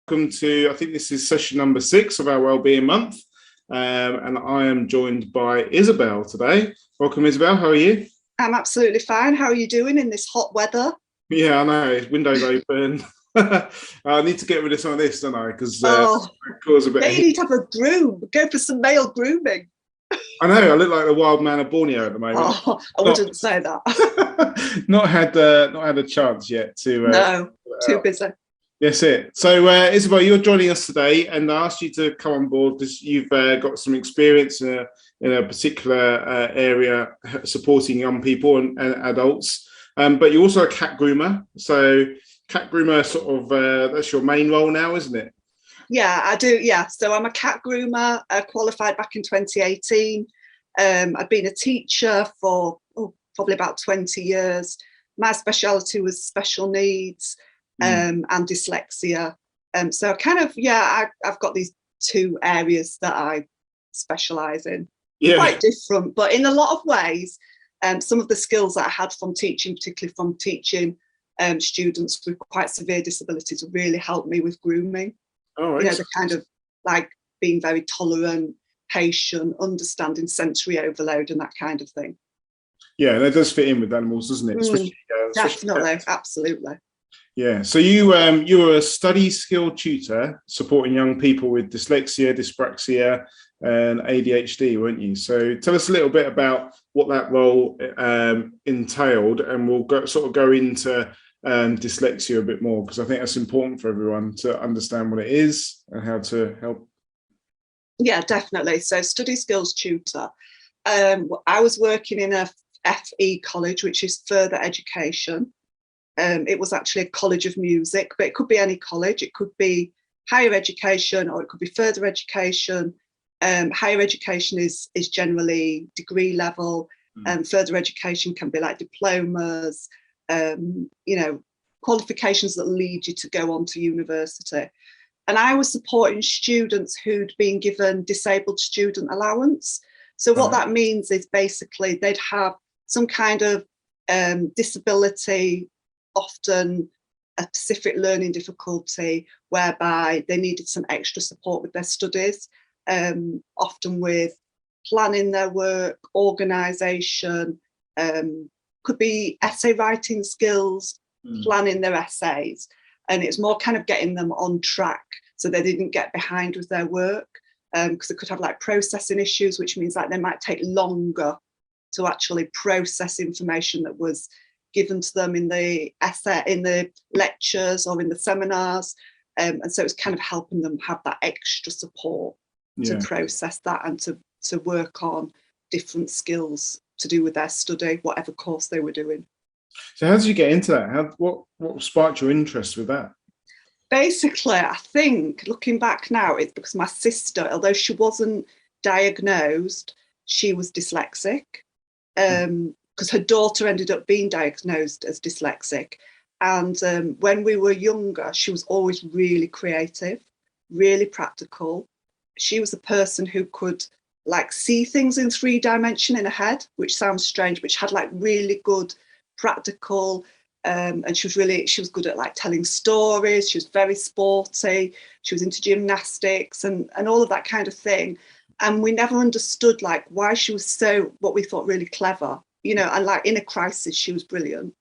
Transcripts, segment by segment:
welcome to, I think this is session number 6 of our Wellbeing Month. And I am joined by Isobel today. Welcome, Isobel. How are you? I'm absolutely fine. How are you doing in this hot weather? Yeah, I know. Windows open. I need to get rid of some of this, don't I? Because cause a bit of you need to have a groom. Go for some male grooming. I know. I look like the wild man of Borneo at the moment. Oh, I wouldn't say that. not had a chance yet to. No, too busy. Yes, it. So, Isobel, you're joining us today, and I asked you to come on board because you've got some experience in a particular area supporting young people and adults. But you're also a cat groomer. So, cat groomer, sort of, that's your main role now, isn't it? Yeah, I do. Yeah. So I'm a cat groomer. I qualified back in 2018. I've been a teacher for probably about 20 years. My speciality was special needs and dyslexia. So kind of, I've got these two areas that I specialise in. Yeah. Quite different, but in a lot of ways, some of the skills that I had from teaching, particularly from teaching students with quite severe disabilities, really helped me with grooming. Oh, you know, the kind of like being very tolerant, patient, understanding sensory overload and that kind of thing. Yeah, that does fit in with animals, doesn't it? Definitely, absolutely. Yeah. So you're a study skill tutor supporting young people with dyslexia, dyspraxia, and ADHD, weren't you? So tell us a little bit about what that role entailed, and we'll go into dyslexia a bit more, because I think that's important for everyone to understand what it is and how to help. Yeah, definitely. So study skills tutor. I was working in a FE college, which is further education. It was actually a college of music, but it could be any college. It could be higher education or it could be further education. Higher education is generally degree level, and further education can be like diplomas, qualifications that lead you to go on to university. And I was supporting students who'd been given disabled student allowance. So what that means is basically they'd have some kind of disability, often a specific learning difficulty, whereby they needed some extra support with their studies, often with planning their work, organisation, could be essay writing skills, planning their essays. And it's more kind of getting them on track so they didn't get behind with their work, because they could have like processing issues, which means like they might take longer to actually process information that was given to them in the essay, in the lectures or in the seminars. And so it's kind of helping them have that extra support to process that and to work on different skills to do with their study, whatever course they were doing. So how did you get into that? What sparked your interest with that? Basically, I think looking back now, it's because my sister, although she wasn't diagnosed, she was dyslexic, because her daughter ended up being diagnosed as dyslexic. And when we were younger, she was always really creative, really practical. She was a person who could like see things in 3 dimension in her head, which sounds strange, but she had like really good practical, and she was good at like telling stories. She was very sporty. She was into gymnastics and all of that kind of thing. And we never understood like why she was so, what we thought, really clever, you know, and like in a crisis, she was brilliant.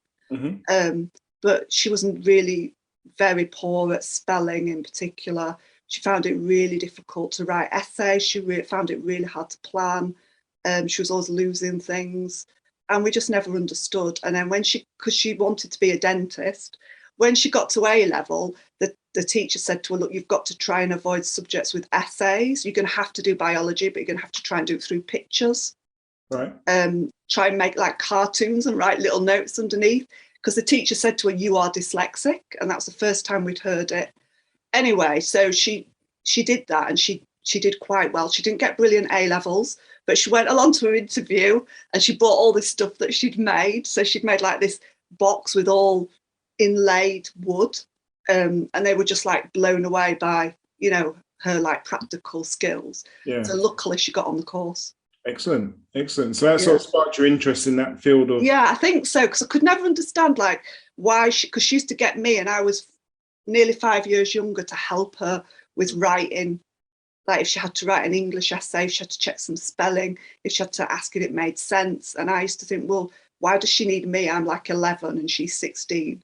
But she wasn't really very poor at spelling in particular. She found it really difficult to write essays. She found it really hard to plan. She was always losing things. And we just never understood. And then because she wanted to be a dentist, when she got to A level, the teacher said to her, look, you've got to try and avoid subjects with essays. You're going to have to do biology, but you're going to have to try and do it through pictures. Right. Try and make like cartoons and write little notes underneath. Because the teacher said to her, you are dyslexic. And that's the first time we'd heard it. Anyway, so she did that, and she did quite well. She didn't get brilliant A levels, but she went along to her interview and she bought all this stuff that she'd made. So she'd made like this box with all inlaid wood, and they were just like blown away by, you know, her like practical skills. Yeah. So luckily she got on the course. Excellent. So that sort of sparked your interest in that field of... Yeah, I think so, because I could never understand like why because she used to get me and I was nearly 5 years younger to help her with writing. Like if she had to write an English essay, if she had to check some spelling, if she had to ask if it made sense. And I used to think, well, why does she need me? I'm like 11 and she's 16.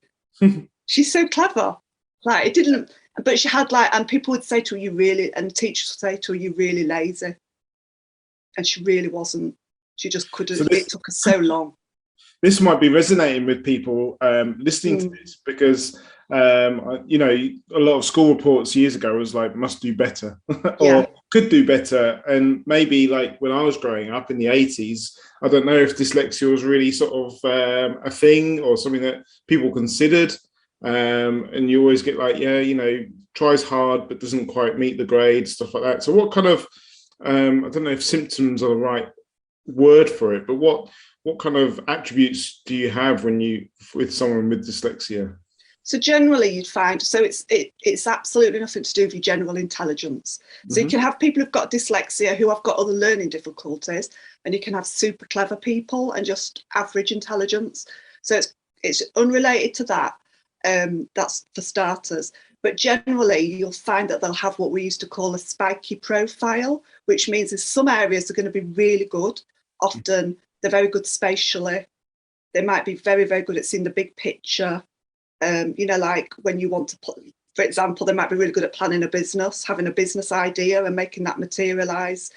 She's so clever. Like it didn't, but she had like, and people would say to her, you really, and teachers would say to her, you're really lazy. And she really wasn't. She just couldn't, So it took her so long. This might be resonating with people listening to this, because you know, a lot of school reports years ago was like must do better or could do better, and maybe like when I was growing up in the 80s, I don't know if dyslexia was really sort of a thing or something that people considered, and you always get like, yeah, you know, tries hard but doesn't quite meet the grade, stuff like that. So what kind of I don't know if symptoms are the right word for it, but what kind of attributes do you have when you with someone with dyslexia? So generally you'd find, so it's absolutely nothing to do with your general intelligence. So you can have people who've got dyslexia who have got other learning difficulties, and you can have super clever people and just average intelligence. So it's unrelated to that. That's for starters. But generally you'll find that they'll have what we used to call a spiky profile, which means in some areas they're going to be really good. Often they're very good spatially. They might be very, very good at seeing the big picture. You know, like when you want to put, for example, they might be really good at planning a business, having a business idea and making that materialize.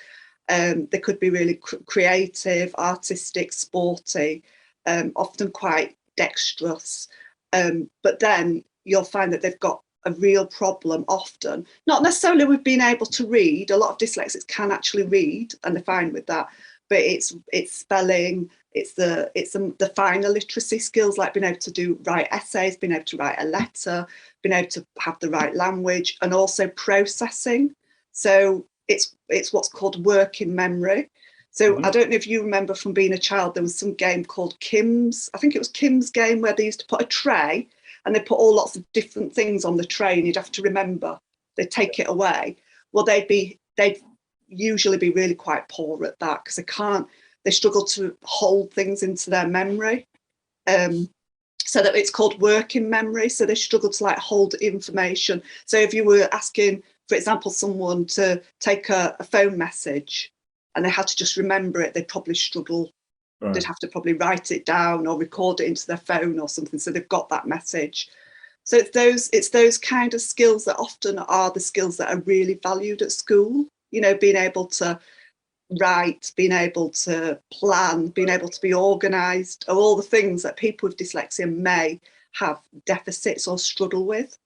They could be really creative, artistic, sporty, often quite dexterous. But then you'll find that they've got a real problem often, not necessarily with being able to read. A lot of dyslexics can actually read and they're fine with that, but it's spelling, it's the finer literacy skills, like being able to write essays, being able to write a letter, being able to have the right language, and also processing. So it's what's called working memory. So I don't know if you remember from being a child, there was some game called Kim's. I think it was Kim's game, where they used to put a tray and they put all lots of different things on the tray and you'd have to remember. They'd take it away. Well, they'd usually be really quite poor at that because they struggle to hold things into their memory. So that it's called working memory. So they struggle to like hold information. So if you were asking, for example, someone to take a phone message and they had to just remember it, they'd probably struggle. Right. They'd have to probably write it down or record it into their phone or something. So they've got that message. So it's those kind of skills that often are the skills that are really valued at school. You know, being able to write, being able to plan, being able to be organised, are all the things that people with dyslexia may have deficits or struggle with.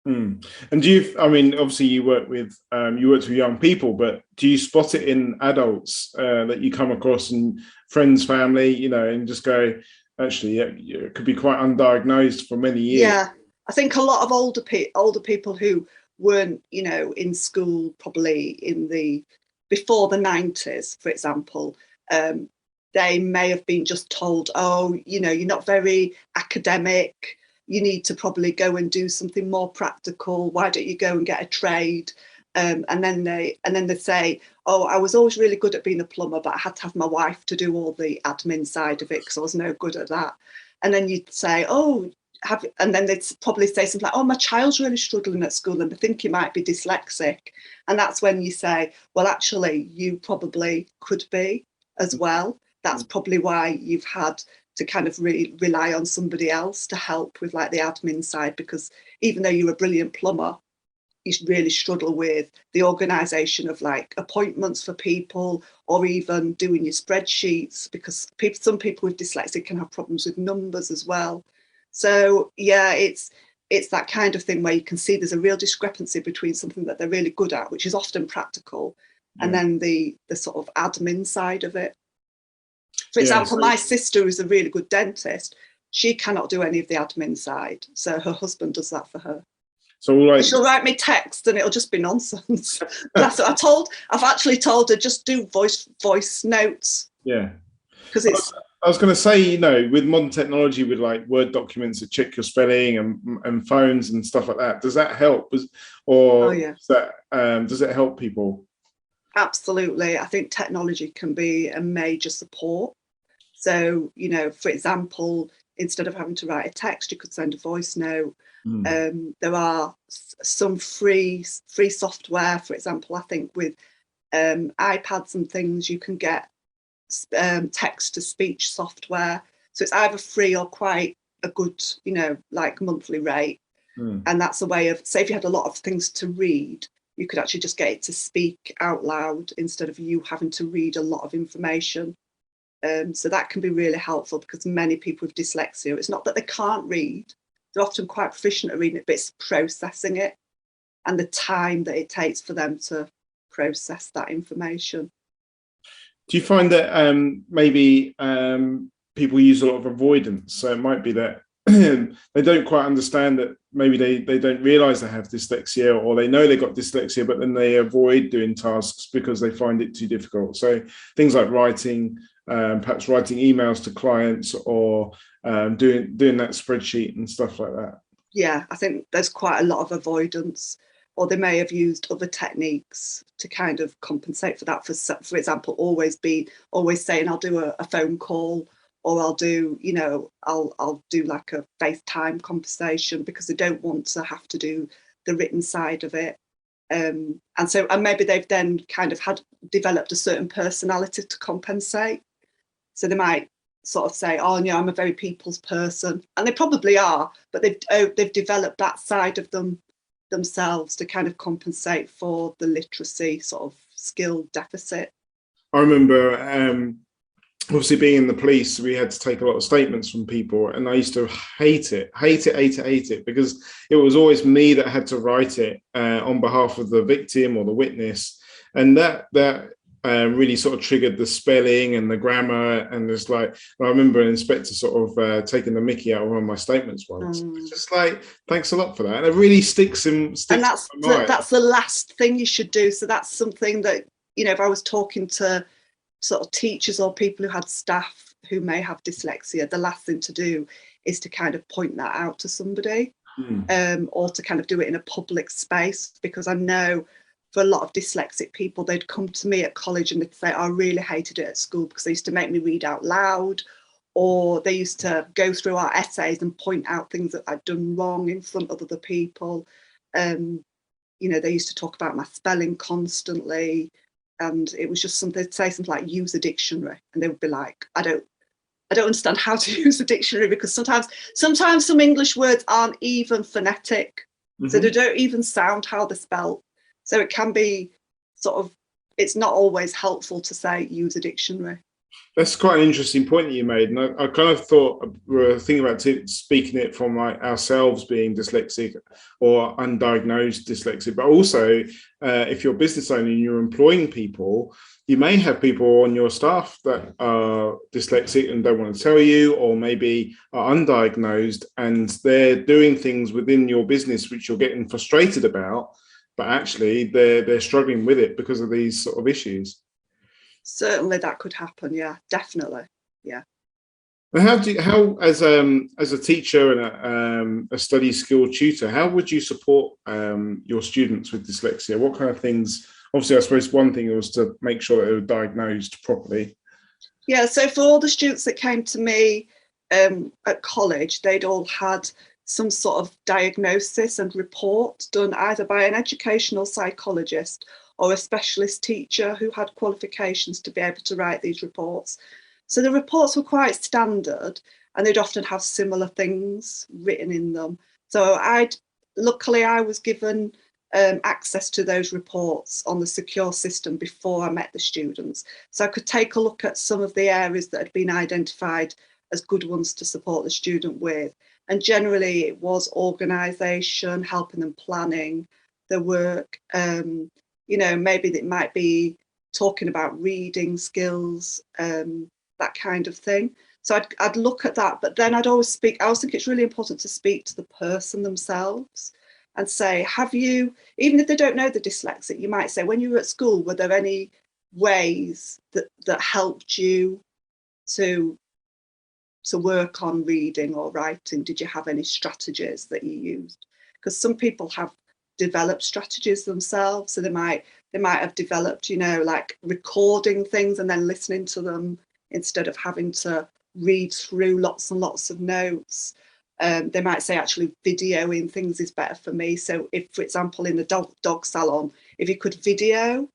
And I mean, obviously you worked with young people, but do you spot it in adults that you come across in friends, family, you know, and just go, actually, yeah, it could be quite undiagnosed for many years? Yeah, I think a lot of older people who weren't, you know, in school probably before the 90s, for example, they may have been just told, oh, you know, you're not very academic, you need to probably go and do something more practical. Why don't you go and get a trade? And then they say, oh, I was always really good at being a plumber, but I had to have my wife to do all the admin side of it because I was no good at that. And then you'd say, oh, and then they'd probably say something like, oh, my child's really struggling at school and they think he might be dyslexic. And that's when you say, well, actually, you probably could be as well. That's probably why you've had to kind of rely on somebody else to help with like the admin side, because even though you're a brilliant plumber, you really struggle with the organisation of like appointments for people or even doing your spreadsheets, because some people with dyslexia can have problems with numbers as well. So yeah, it's that kind of thing where you can see there's a real discrepancy between something that they're really good at, which is often practical, and then the sort of admin side of it. For example, my sister, who's a really good dentist, she cannot do any of the admin side. So her husband does that for her. So she'll write me text and it'll just be nonsense. That's what I've actually told her, just do voice notes. Yeah. Because it's... I was going to say, you know, with modern technology, with like Word documents that check your spelling and phones and stuff like that, does that help? Or does it help people? Absolutely. I think technology can be a major support. So, you know, for example, instead of having to write a text, you could send a voice note. Mm. There are some free software, for example, I think with iPads and things, you can get text to speech software. So it's either free or quite a good, like monthly rate. And that's a way of, say if you had a lot of things to read, you could actually just get it to speak out loud instead of you having to read a lot of information. So that can be really helpful, because many people with dyslexia, it's not that they can't read, they're often quite proficient at reading it, but it's processing it and the time that it takes for them to process that information. Do you find that maybe people use a lot of avoidance? So it might be that they don't quite understand that maybe they don't realize they have dyslexia, or they know they've got dyslexia, but then they avoid doing tasks because they find it too difficult. So things like writing, perhaps writing emails to clients, or doing that spreadsheet and stuff like that. Yeah, I think there's quite a lot of avoidance, or they may have used other techniques to kind of compensate for that. For example, always saying I'll do a phone call, or I'll do, I'll do like a FaceTime conversation, because they don't want to have to do the written side of it. And maybe they've then kind of developed a certain personality to compensate. So they might sort of say, oh, I'm a very people's person, and they probably are, but they've developed that side of themselves to kind of compensate for the literacy sort of skill deficit. I remember obviously being in the police, we had to take a lot of statements from people, and I used to hate it, because it was always me that had to write it on behalf of the victim or the witness, and that really sort of triggered the spelling and the grammar. And it's like, I remember an inspector sort of taking the mickey out of one of my statements once. It's just like, thanks a lot for that, and it really sticks in my mind. That's the last thing you should do. So that's something that, if I was talking to sort of teachers or people who had staff who may have dyslexia, the last thing to do is to kind of point that out to somebody, or to kind of do it in a public space, because I know for a lot of dyslexic people, they'd come to me at college and they'd say, I really hated it at school because they used to make me read out loud, or they used to go through our essays and point out things that I'd done wrong in front of other people. They used to talk about my spelling constantly. And it was just something, they'd say something like, use a dictionary. And they would be like, I don't understand how to use a dictionary, because sometimes some English words aren't even phonetic. So they don't even sound how they're spelled. So it can be sort of, it's not always helpful to say, use a dictionary. That's quite an interesting point that you made. And I kind of thought, we're thinking about speaking it from like ourselves being dyslexic or undiagnosed dyslexic, but also if you're a business owner and you're employing people, you may have people on your staff that are dyslexic and don't want to tell you, or maybe are undiagnosed and they're doing things within your business which you're getting frustrated about, but actually they're struggling with it because of these sort of issues. Certainly that could happen. Yeah, definitely. Yeah. And how as a teacher and a study skill tutor, how would you support your students with dyslexia? What kind of things? Obviously, I suppose one thing was to make sure that they were diagnosed properly. Yeah, so for all the students that came to me at college, they'd all had some sort of diagnosis and report done either by an educational psychologist or a specialist teacher who had qualifications to be able to write these reports. So the reports were quite standard, and they'd often have similar things written in them. So luckily I was given access to those reports on the secure system before I met the students. So I could take a look at some of the areas that had been identified as good ones to support the student with. And generally it was organisation, helping them planning their work. Maybe it might be talking about reading skills, that kind of thing. So I'd look at that, but then I always think it's really important to speak to the person themselves and say, have you, even if they don't know the dyslexic, you might say, when you were at school, were there any ways that helped you to work on reading or writing? Did you have any strategies that you used? Because some people have developed strategies themselves, so they might have developed, like recording things and then listening to them instead of having to read through lots and lots of notes. They might say actually videoing things is better for me. So if, for example, in the dog salon, if you could video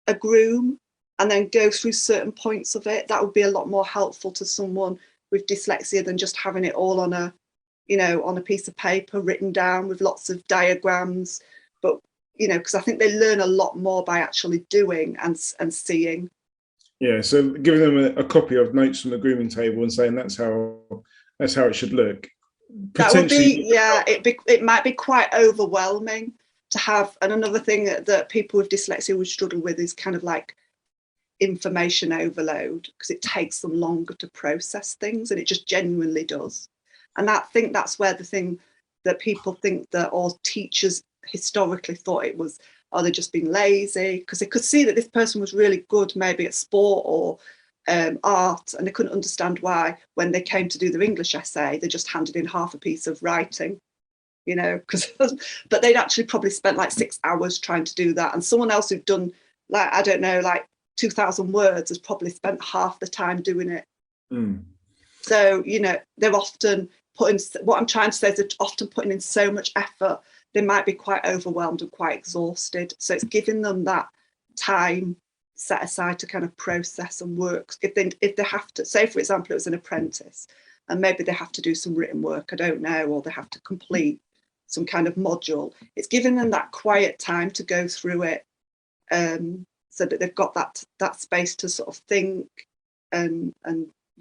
a groom and then go through certain points of it, that would be a lot more helpful to someone with dyslexia than just having it all on a, on a piece of paper written down with lots of diagrams. But, because I think they learn a lot more by actually doing and seeing. Yeah, so giving them a copy of notes from the grooming table and saying that's how it should look. That would be, yeah, it might be quite overwhelming to have. And another thing that people with dyslexia would struggle with is kind of like information overload, because it takes them longer to process things, and it just genuinely does. And I think that's where the thing that people think that, or teachers historically thought it was, oh, they're just being lazy, because they could see that this person was really good maybe at sport or art, and they couldn't understand why when they came to do their English essay they just handed in half a piece of writing, but they'd actually probably spent like 6 hours trying to do that, and someone else who'd done, like, I don't know, like 2,000 words has probably spent half the time doing it. So they're often putting, what I'm trying to say is they're often putting in so much effort, they might be quite overwhelmed and quite exhausted. So it's giving them that time set aside to kind of process and work. If they have to, say for example it was an apprentice and maybe they have to do some written work, I don't know, or they have to complete some kind of module, it's giving them that quiet time to go through it, so that they've got that space to sort of think and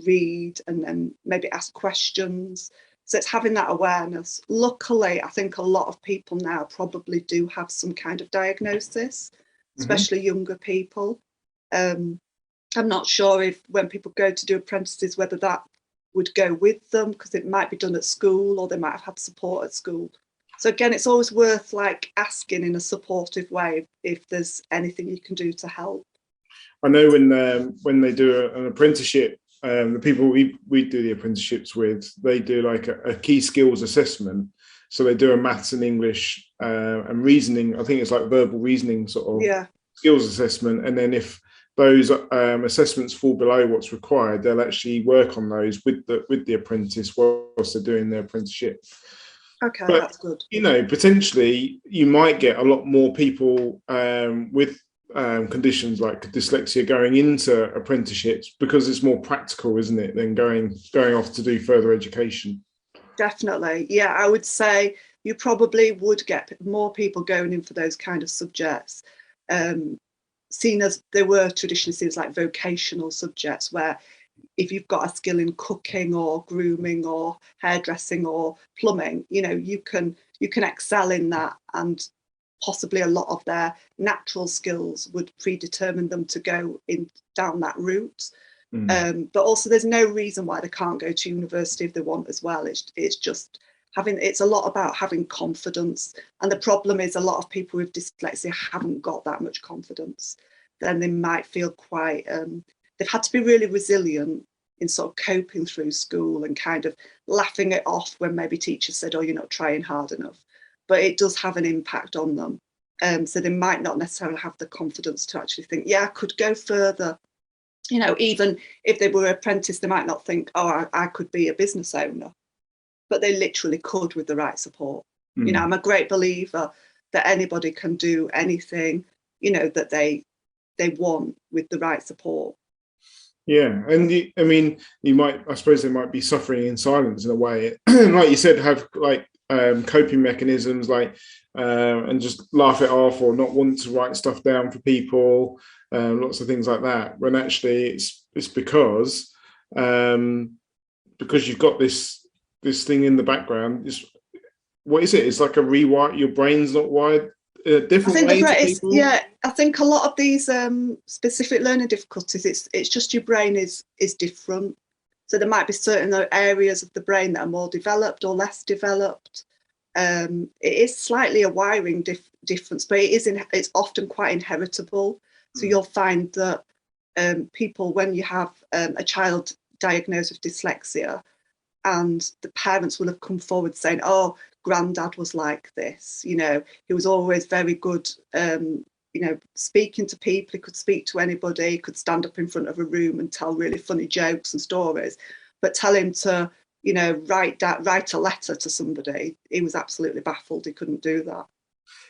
read and then maybe ask questions. So it's having that awareness. Luckily, I think a lot of people now probably do have some kind of diagnosis, especially younger people. I'm not sure if when people go to do apprentices, whether that would go with them, because it might be done at school or they might have had support at school. So again, it's always worth like asking in a supportive way if there's anything you can do to help. I know when they do an apprenticeship, the people we do the apprenticeships with, they do like a key skills assessment. So they do a maths and English and reasoning. I think it's like verbal reasoning sort of skills assessment. And then if those assessments fall below what's required, they'll actually work on those with the apprentice whilst they're doing their apprenticeship. Okay, but, that's good. Potentially you might get a lot more people with conditions like dyslexia going into apprenticeships, because it's more practical, isn't it, than going off to do further education. Definitely, yeah. I would say you probably would get more people going in for those kind of subjects, seen as they were traditionally seen as like vocational subjects, where if you've got a skill in cooking or grooming or hairdressing or plumbing, you can excel in that, and possibly a lot of their natural skills would predetermine them to go down that route. But also there's no reason why they can't go to university if they want as well. It's just it's a lot about having confidence, and the problem is a lot of people with dyslexia haven't got that much confidence. Then they might feel quite they've had to be really resilient in sort of coping through school and kind of laughing it off when maybe teachers said, oh, you're not trying hard enough. But it does have an impact on them. So they might not necessarily have the confidence to actually think, yeah, I could go further. Even if they were apprentice, they might not think, oh, I could be a business owner. But they literally could with the right support. I'm a great believer that anybody can do anything, that they want with the right support. Yeah, and I suppose they might be suffering in silence in a way. Like you said, have like coping mechanisms, like and just laugh it off or not want to write stuff down for people, lots of things like that. When actually it's because you've got this thing in the background. What is it? It's like a rewire. Your brain's not wired different way to people. Yeah, I think a lot of these specific learning difficulties, it's just your brain is different. So there might be certain areas of the brain that are more developed or less developed. It is slightly a wiring difference, but it's often quite inheritable. So you'll find that people, when you have a child diagnosed with dyslexia, and the parents will have come forward saying, oh, granddad was like this, he was always very good, speaking to people, he could speak to anybody, he could stand up in front of a room and tell really funny jokes and stories. but tell him to, write a letter to somebody, he was absolutely baffled. He couldn't do that.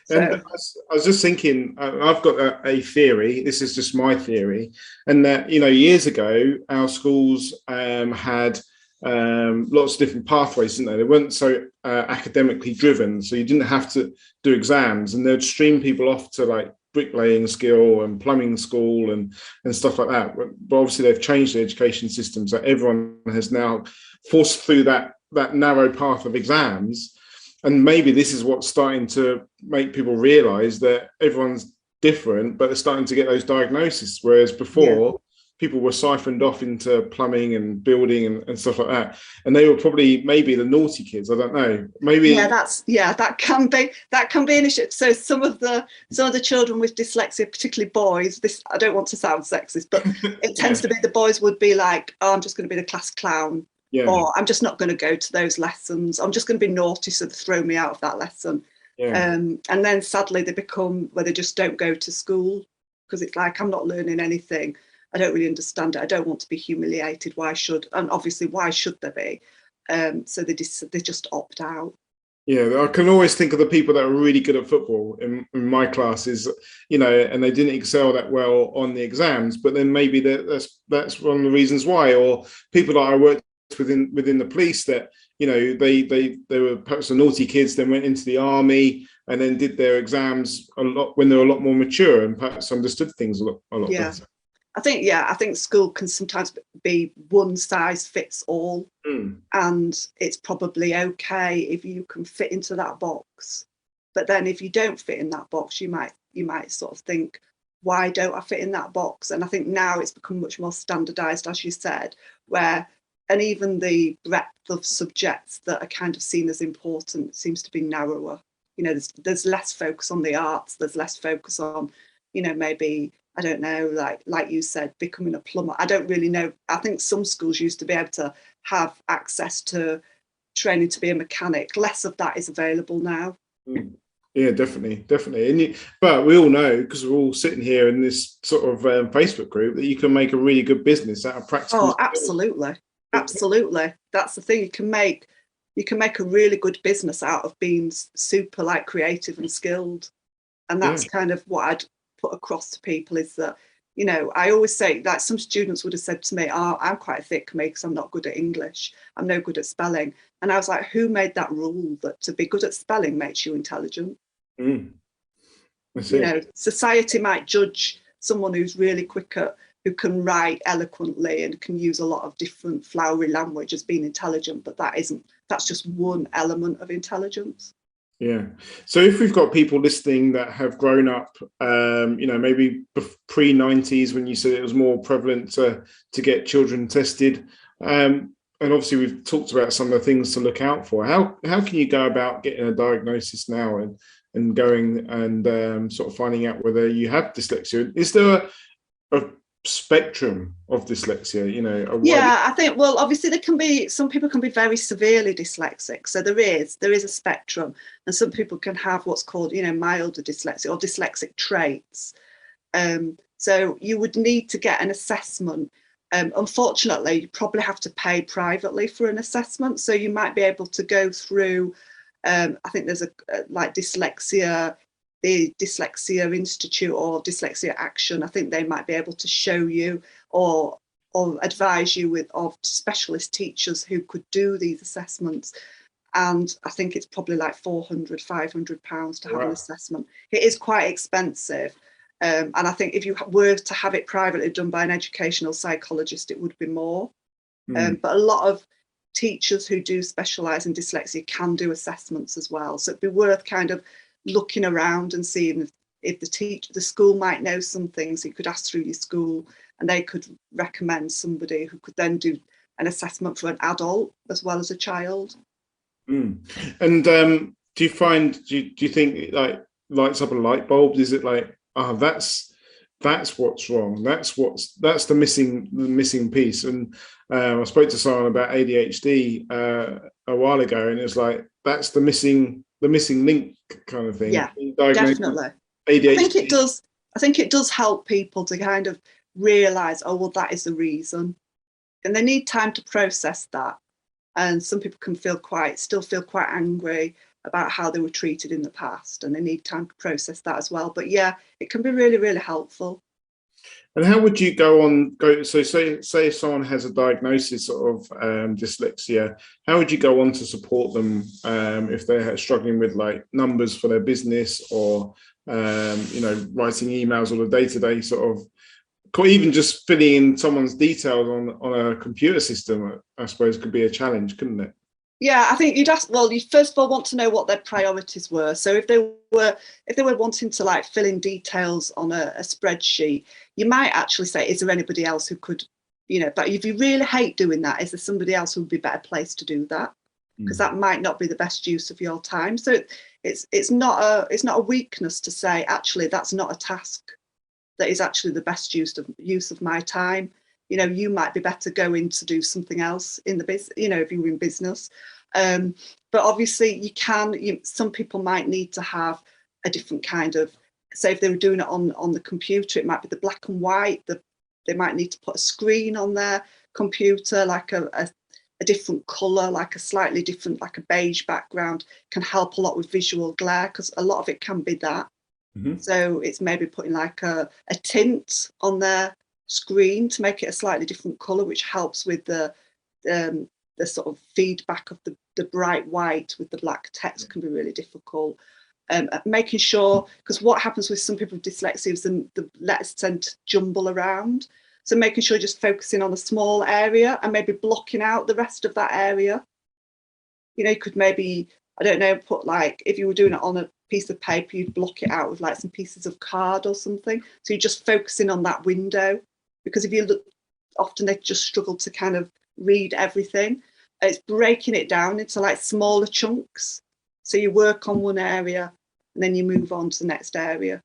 And So I was just thinking, I've got a theory. This is just my theory, and that years ago our schools had lots of different pathways, didn't they? They weren't so academically driven, so you didn't have to do exams, and they'd stream people off to like bricklaying school and plumbing school and stuff like that. But obviously they've changed the education system, so everyone has now forced through that narrow path of exams. And maybe this is what's starting to make people realize that everyone's different, but they're starting to get those diagnoses. Whereas before, people were siphoned off into plumbing and building and stuff like that. And they were probably maybe the naughty kids. I don't know. Maybe that can be an issue. So some of the children with dyslexia, particularly boys, this, I don't want to sound sexist, but it tends to be the boys would be like, oh, I'm just going to be the class clown. Yeah. Or I'm just not going to go to those lessons. I'm just going to be naughty, so they throw me out of that lesson. Yeah. And then sadly they become where they just don't go to school because it's like, I'm not learning anything. I don't really understand it. I don't want to be humiliated. Why should? And obviously, why should there be? So they just opt out. Yeah, I can always think of the people that are really good at football in my classes, and they didn't excel that well on the exams. But then maybe that's one of the reasons why. Or people that I worked within the police that they were perhaps the naughty kids, then went into the army and then did their exams a lot when they were a lot more mature and perhaps understood things a lot better. I think school can sometimes be one size fits all, and it's probably okay if you can fit into that box. But then if you don't fit in that box, you might sort of think, why don't I fit in that box? And I think now it's become much more standardized, as you said, and even the breadth of subjects that are kind of seen as important seems to be narrower. There's less focus on the arts. There's less focus on, maybe, I don't know, like you said, becoming a plumber. I don't really know. I think some schools used to be able to have access to training to be a mechanic. Less of that is available now. Yeah, definitely. But we all know, because we're all sitting here in this sort of Facebook group, that you can make a really good business out of practical. Oh, absolutely. Absolutely. That's the thing. You can make a really good business out of being super creative and skilled. And that's kind of what I'd put across to people is that, I always say that some students would have said to me, oh, I'm quite thick me because I'm not good at English. I'm no good at spelling. And I was like, who made that rule that to be good at spelling makes you intelligent? Society might judge someone who's really quick at, who can write eloquently and can use a lot of different flowery language as being intelligent, but that's just one element of intelligence. Yeah. So if we've got people listening that have grown up, maybe pre-90s when you said it was more prevalent to get children tested, and obviously we've talked about some of the things to look out for. How can you go about getting a diagnosis now and going and sort of finding out whether you have dyslexia? Is there a spectrum of dyslexia? I think, well, obviously some people can be very severely dyslexic, so there is a spectrum, and some people can have what's called milder dyslexia or dyslexic traits. So you would need to get an assessment. Unfortunately, you probably have to pay privately for an assessment, so you might be able to go through I think there's the Dyslexia Institute or Dyslexia Action. I think they might be able to show you or advise you of specialist teachers who could do these assessments. And I think it's probably like £400-500 to have an assessment. It is quite expensive. And I think if you were to have it privately done by an educational psychologist, it would be more. But a lot of teachers who do specialise in dyslexia can do assessments as well. So it'd be worth kind of looking around and seeing if the school might know some things. You could ask through your school and they could recommend somebody who could then do an assessment for an adult as well as a child. And do you think it lights up a light bulb? Is it like, oh, that's what's wrong, that's the missing piece? And I spoke to someone about ADHD a while ago, and it's like that's the missing link kind of thing. Yeah, definitely. ADHD. I think it does help people to kind of realise, oh well, that is the reason. and they need time to process that. And some people can still feel quite angry about how they were treated in the past, and they need time to process that as well. But yeah, it can be really, really helpful. And how would you so say if someone has a diagnosis of dyslexia, how would you go on to support them if they're struggling with like numbers for their business, or writing emails, or the day-to-day sort of, or even just filling in someone's details on a computer system, I suppose could be a challenge, couldn't it? Yeah, I think you first of all want to know what their priorities were. So if they were wanting to like fill in details on a spreadsheet, you might actually say, is there anybody else who could, but if you really hate doing that, is there somebody else who would be better placed to do that? Because that might not be the best use of your time. So it's not a weakness to say, actually, that's not a task that is actually the best use of my time. You might be better going to do something else in the business, if you're in business. But obviously some people might need to have a different kind of, say if they were doing it on the computer, it might be the black and white, they might need to put a screen on their computer, like a different colour, like a slightly different, like a beige background can help a lot with visual glare, because a lot of it can be that. Mm-hmm. So it's maybe putting like a tint on their screen to make it a slightly different colour, which helps with the sort of feedback of the bright white with the black text can be really difficult. Making sure, because what happens with some people with dyslexia is the letters tend to jumble around. So making sure you're just focusing on a small area and maybe blocking out the rest of that area. You could maybe, I don't know, put like, if you were doing it on a piece of paper, you'd block it out with like some pieces of card or something. So you're just focusing on that window, because if you look, often they just struggle to kind of read everything. It's breaking it down into like smaller chunks. So you work on one area and then you move on to the next area.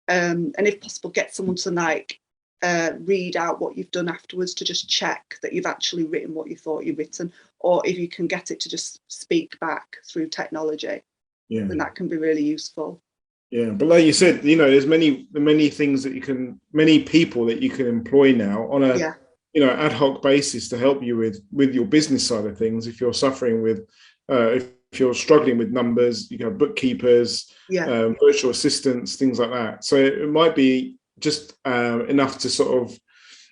And if possible, get someone to like read out what you've done afterwards, to just check that you've actually written what you thought you'd written. Or if you can get it to just speak back through technology, then that can be really useful. Yeah, but like you said, there's many things that many people that you can employ now on a ad hoc basis to help you with your business side of things. If you're suffering with, if you're struggling with numbers, you have bookkeepers, virtual assistants, things like that. So it might be just enough to sort of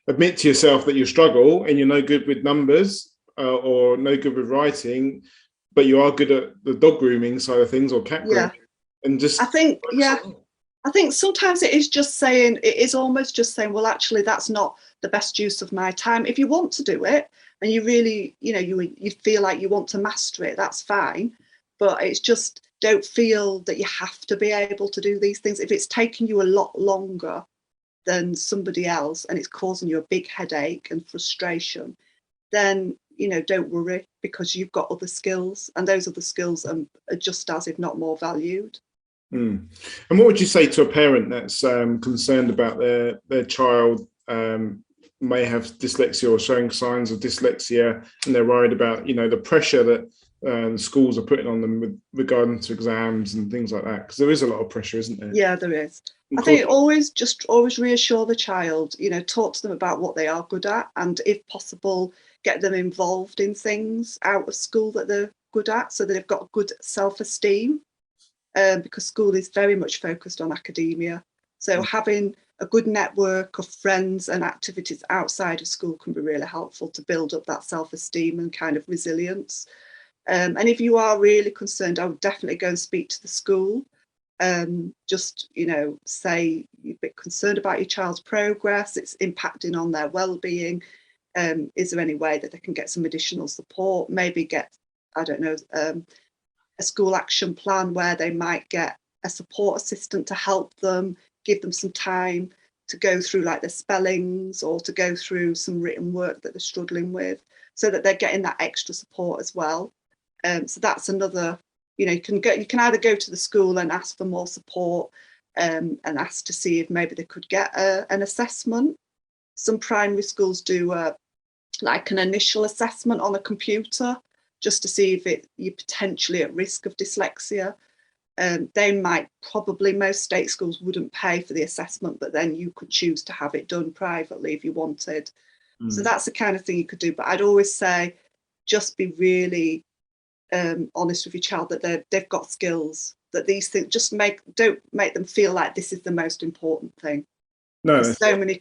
admit to yourself that you struggle and you're no good with numbers or no good with writing, but you are good at the dog grooming side of things or cat grooming. And just I think sometimes it is almost just saying, well, actually, that's not the best use of my time. If you want to do it and you really, you feel like you want to master it, that's fine. But it's just, don't feel that you have to be able to do these things. If it's taking you a lot longer than somebody else and it's causing you a big headache and frustration, then don't worry, because you've got other skills, and those other skills are just as, if not more, valued. And what would you say to a parent that's concerned about their child may have dyslexia or showing signs of dyslexia, and they're worried about the pressure that schools are putting on them with regarding to exams and things like that? Because there is a lot of pressure, isn't there? Yeah, there is. I think always reassure the child, talk to them about what they are good at, and if possible, get them involved in things out of school that they're good at, so that they've got good self-esteem, because school is very much focused on academia. So having a good network of friends and activities outside of school can be really helpful to build up that self-esteem and kind of resilience. And if you are really concerned, I would definitely go and speak to the school. Just say you're a bit concerned about your child's progress, it's impacting on their well-being. Is there any way that they can get some additional support? Maybe get, I don't know, a school action plan where they might get a support assistant to help them, give them some time to go through like their spellings or to go through some written work that they're struggling with, so that they're getting that extra support as well. So that's another, you can either go to the school and ask for more support, and ask to see if maybe they could get an assessment. Some primary schools do like an initial assessment on a computer, just to see if you're potentially at risk of dyslexia. Most state schools wouldn't pay for the assessment, but then you could choose to have it done privately if you wanted. So that's the kind of thing you could do. But I'd always say, just be really honest with your child that they've got skills, that these things don't make them feel like this is the most important thing. No, so many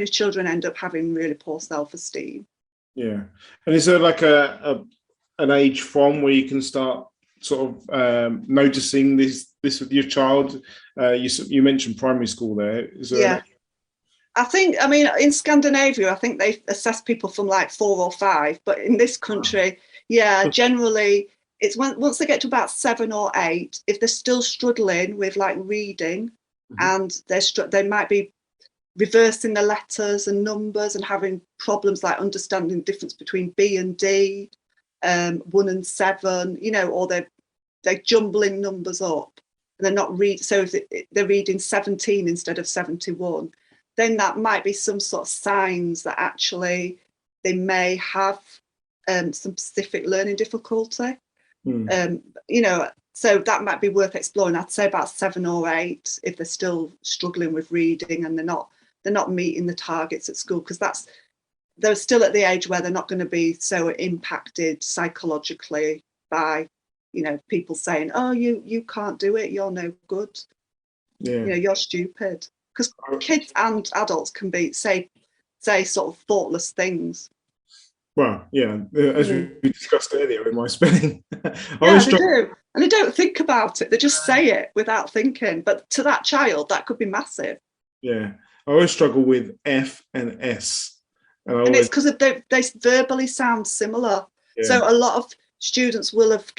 children end up having really poor self-esteem. Yeah. And is there like an age from where you can start sort of noticing this with your child? You mentioned primary school there. Is there I mean, in Scandinavia, I think they assess people from like 4 or 5, but in this country, generally it's once they get to about 7 or 8, if they're still struggling with like reading, and they might be reversing the letters and numbers and having problems like understanding the difference between B and D, 1 and 7, or they're jumbling numbers up and they're not reading. So if they're reading 17 instead of 71, then that might be some sort of signs that actually they may have some specific learning difficulty. So that might be worth exploring. I'd say about 7 or 8 if they're still struggling with reading and they're not meeting the targets at school, because they're still at the age where they're not going to be so impacted psychologically by people saying, oh, you can't do it, you're no good, you're stupid. Because kids and adults can say sort of thoughtless things. Well, as we discussed earlier in my spelling. They do. And they don't think about it. They just say it without thinking. But to that child, that could be massive. Yeah. I always struggle with F and S. And it's because they verbally sound similar. Yeah. So a lot of students will have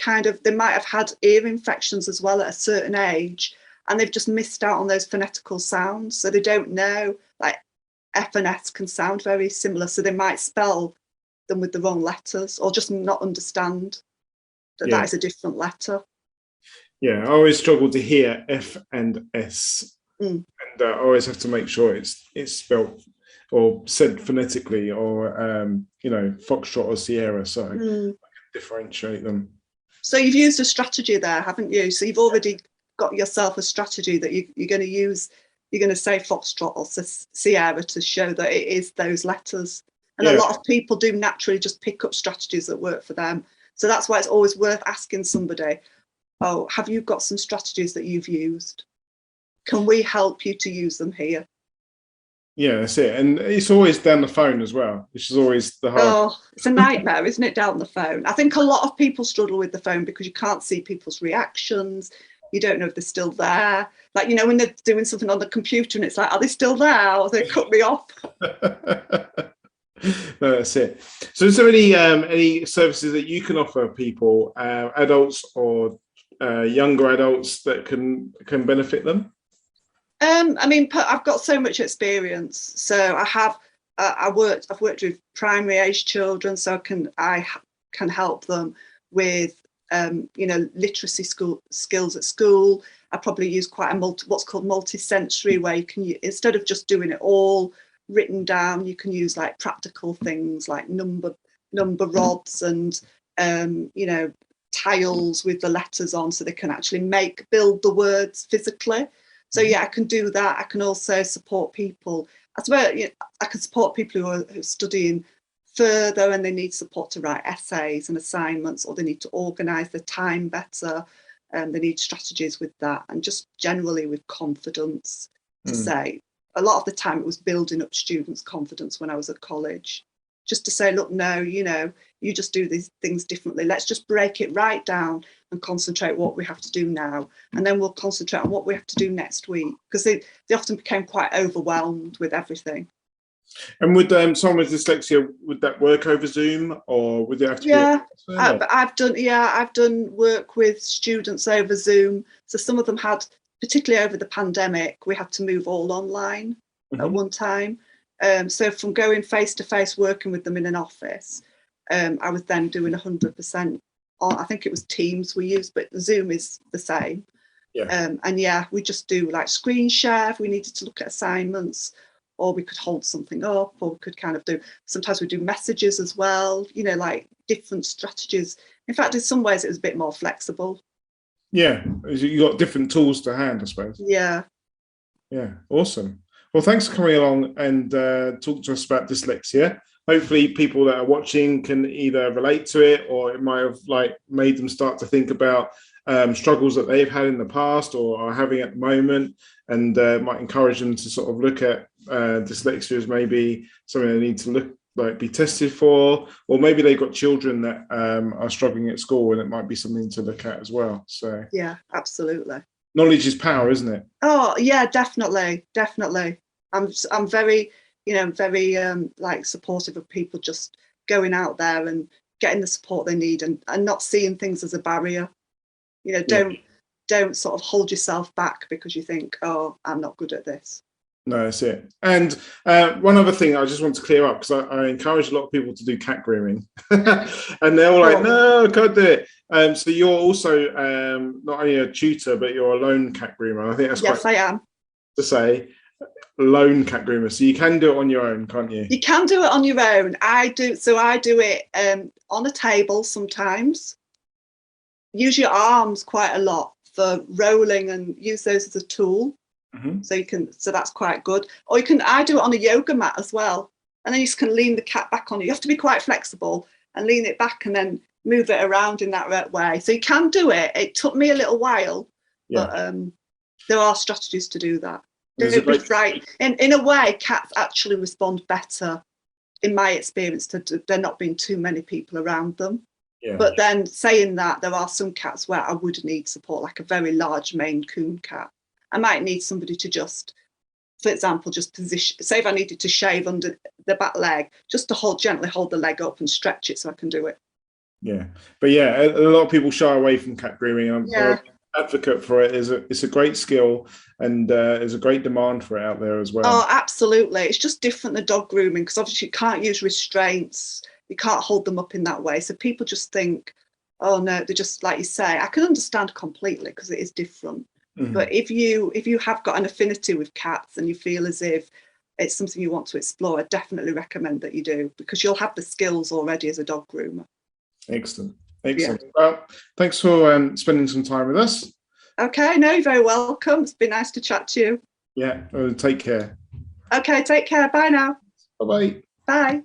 they might have had ear infections as well at a certain age, and they've just missed out on those phonetical sounds. So they don't know, like F and S can sound very similar. So they might spell them with the wrong letters or just not understand that is a different letter. Yeah, I always struggle to hear F and S. And I always have to make sure it's spelt or said phonetically, or Foxtrot or Sierra, so I can differentiate them. So you've used a strategy there, haven't you? So you've already got yourself a strategy that you're going to use. You're going to say Foxtrot or Sierra to show that it is those letters. And a lot of people do naturally just pick up strategies that work for them. So that's why it's always worth asking somebody, oh, have you got some strategies that you've used? Can we help you to use them here? Yeah, that's it. And it's always down the phone as well, which is always the hard. Oh, it's a nightmare, isn't it, down the phone? I think a lot of people struggle with the phone because you can't see people's reactions. You don't know if they're still there. Like, when they're doing something on the computer and it's like, are they still there? Or they cut me off. No, that's it. So is there any services that you can offer people, adults or younger adults, that can benefit them? I mean, I've got so much experience. So I've worked with primary age children, so I can help them with literacy skills at school. I probably use quite what's called multi-sensory, where you can, instead of just doing it all written down, you can use like practical things like number rods and tiles with the letters on, so they can actually build the words physically. So I can do that. I can also support people. I swear, I can support people who are studying further and they need support to write essays and assignments, or they need to organise their time better, and they need strategies with that, and just generally with confidence. To say, a lot of the time it was building up students' confidence when I was at college, just to say, look, no, you just do these things differently. Let's just break it right down and concentrate what we have to do now, and then we'll concentrate on what we have to do next week, because they often became quite overwhelmed with everything. And would someone with dyslexia, would that work over Zoom, or would it have to be? I've done work with students over Zoom. So some of them had, particularly over the pandemic, we had to move all online at one time. So from going face to face, working with them in an office, I was then doing 100%. I think it was Teams we used, but Zoom is the same. We just do like screen share if we needed to look at assignments, or we could hold something up, or we could kind of do, sometimes we do messages as well, like different strategies. In fact, in some ways it was a bit more flexible. Yeah, you got different tools to hand, I suppose. Yeah, awesome. Well, thanks for coming along and talking to us about dyslexia. hopefully people that are watching can either relate to it, or it might have like made them start to think about struggles that they've had in the past or are having at the moment, and might encourage them to sort of look at dyslexia as maybe something they need to be tested for, or maybe they've got children that are struggling at school, and it might be something to look at as well. So yeah, absolutely. Knowledge is power, isn't it? Oh yeah, definitely. I'm very, very like supportive of people just going out there and getting the support they need, and not seeing things as a barrier. Don't sort of hold yourself back because you think, oh, I'm not good at this. No, that's it. And one other thing I just want to clear up, because I encourage a lot of people to do cat grooming, and they're all like, no, I can't do it. So you're also not only a tutor, but you're a lone cat groomer. I think that's yes, I am. To say lone cat groomer. So you can do it on your own, can't you? You can do it on your own. I do it on a table sometimes. Use your arms quite a lot for rolling, and use those as a tool. Mm-hmm. So that's quite good. Or I do it on a yoga mat as well, and then you just can lean the cat back on you. You have to be quite flexible and lean it back and then move it around in that way. So you can do it. It took me a little while, but there are strategies to do that. Don't be frightened. In a way, cats actually respond better, in my experience, to there not being too many people around them. Yeah. But then saying that, there are some cats where I would need support, like a very large Maine Coon cat. I might need somebody to just, for example, just position, say if I needed to shave under the back leg, just to gently hold the leg up and stretch it so I can do it. Yeah. But yeah, a lot of people shy away from cat grooming. I'm an advocate for it. It's a great skill, and there's a great demand for it out there as well. Oh, absolutely. It's just different than dog grooming, because obviously you can't use restraints. You can't hold them up in that way. So people just think, oh no, they're just, like you say, I can understand completely because it is different. Mm-hmm. But if you have got an affinity with cats and you feel as if it's something you want to explore, I definitely recommend that you do, because you'll have the skills already as a dog groomer. Excellent. Yeah. Well, thanks for spending some time with us. Okay, no, you're very welcome. It's been nice to chat to you. Yeah, take care. Okay, take care. Bye now. Bye-bye. Bye.